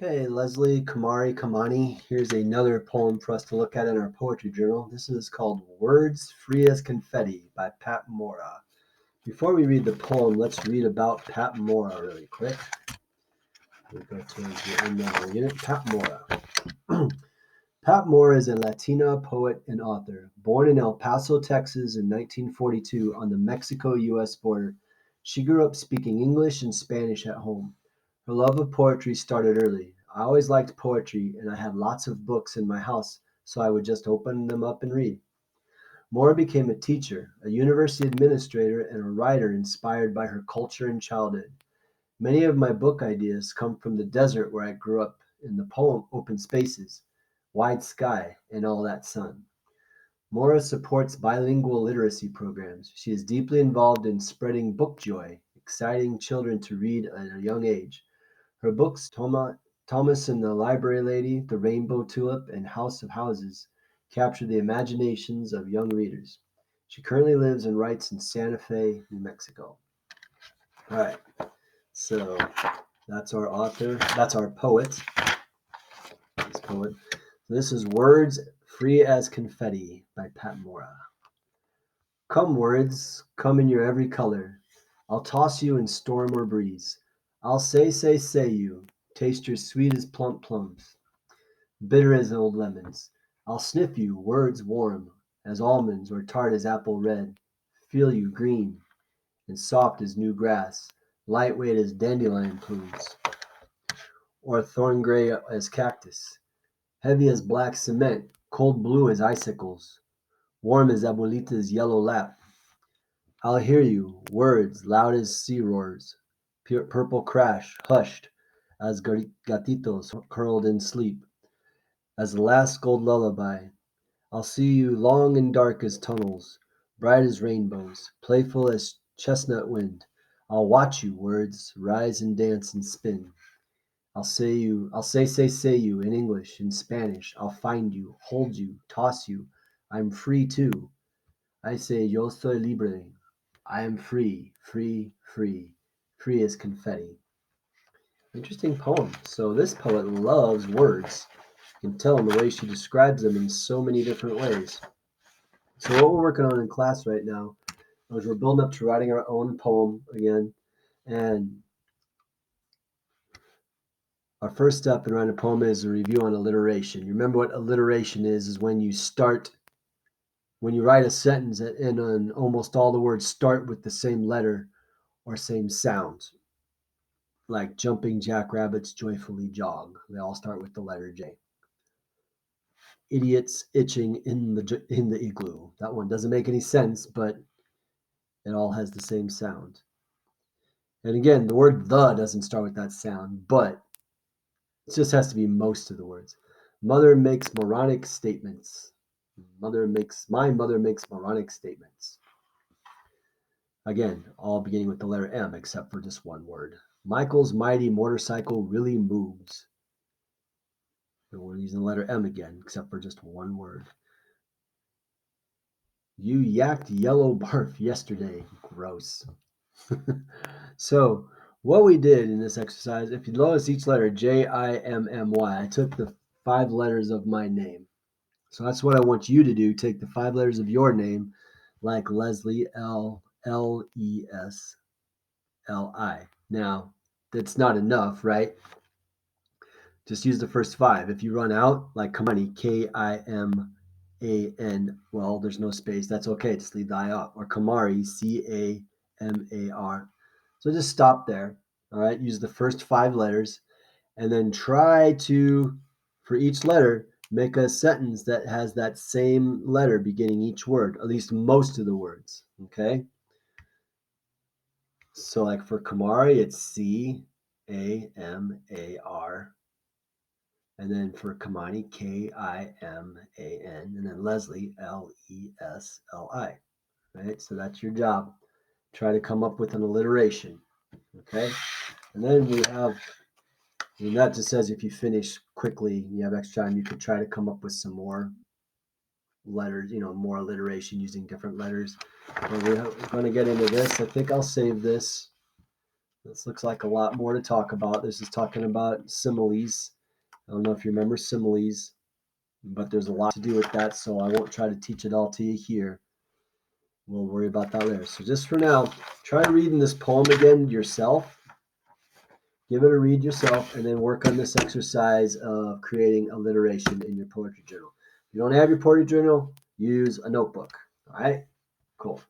Okay, Leslie Kamani. Here's another poem for us to look at in our poetry journal. This is called Words Free as Confetti by Pat Mora. Before we read the poem, let's read about Pat Mora really quick. We go to the end of the unit. Pat Mora. Pat Mora is a Latina poet and author. Born in El Paso, Texas in 1942 on the Mexico-US border, she grew up speaking English and Spanish at home. Her love of poetry started early. I always liked poetry, and I had lots of books in my house, so I would just open them up and read. Mora became a teacher, a university administrator, and a writer inspired by her culture and childhood. Many of my book ideas come from the desert where I grew up, in the poem Open Spaces, Wide Sky, and All That Sun. Mora supports bilingual literacy programs. She is deeply involved in spreading book joy, exciting children to read at a young age. Her books, Thomas and the Library Lady, The Rainbow Tulip, and House of Houses, capture the imaginations of young readers. She currently lives and writes in Santa Fe, New Mexico. All right, so that's our author. That's our poet. This poet. This is Words Free as Confetti by Pat Mora. Come, words, come in your every color. I'll toss you in storm or breeze. I'll say you. Taste your sweet as plump plums, bitter as old lemons. I'll sniff you, words warm as almonds or tart as apple red. Feel you green and soft as new grass, lightweight as dandelion plumes, or thorn gray as cactus, heavy as black cement, cold blue as icicles, warm as abuelita's yellow lap. I'll hear you, words loud as sea roars, purple crash, hushed as gatitos curled in sleep, as the last gold lullaby. I'll see you long and dark as tunnels, bright as rainbows, playful as chestnut wind. I'll watch you, words, rise and dance and spin. I'll say you in English, in Spanish. I'll find you, hold you, toss you. I'm free too. I say yo soy libre. I am free, free, free, free as confetti. Interesting poem. So this poet loves words. You can tell in the way she describes them in so many different ways. So what we're working on in class right now is we're building up to writing our own poem again. And our first step in writing a poem is a review on alliteration. You remember what alliteration is when you write a sentence and almost all the words start with the same letter or same sound. Like jumping jackrabbits joyfully jog. They all start with the letter J. Idiots itching in the igloo. That one doesn't make any sense, but it all has the same sound. And again, the word the doesn't start with that sound, but it just has to be most of the words. Mother makes moronic statements. My mother makes moronic statements. Again, all beginning with the letter M, except for just one word. Michael's mighty motorcycle really moves. And we're using the letter M again, except for just one word. You yacked yellow barf yesterday. Gross. So what we did in this exercise, if you notice each letter, Jimmy, I took the 5 letters of my name. So that's what I want you to do. Take the 5 letters of your name, like Leslie, Lesli. Now, that's not enough, right? Just use the first 5. If you run out, like Kamani, Kiman, well, there's no space. That's okay. Just leave the I out. Or Kamari, Camar. So just stop there. All right. Use the first 5 letters and then try to, for each letter, make a sentence that has that same letter beginning each word, at least most of the words. Okay. So, like for Kamari, it's Camar. And then for Kamani, Kiman, and then Leslie, Lesli. Right? So that's your job. Try to come up with an alliteration. Okay? And then we have, and that just says if you finish quickly, you have extra time, you could try to come up with some more letters, more alliteration using different letters. But we're going to get into this. I think I'll save this This looks like a lot more to talk about. This is talking about similes. I don't know if you remember similes, but there's a lot to do with that, so I won't try to teach it all to you here. We'll worry about that later. So just for now, try reading this poem again yourself. Give it a read yourself, and then work on this exercise of creating alliteration in your poetry journal. If you don't have your poetry journal, use a notebook. All right? Cool.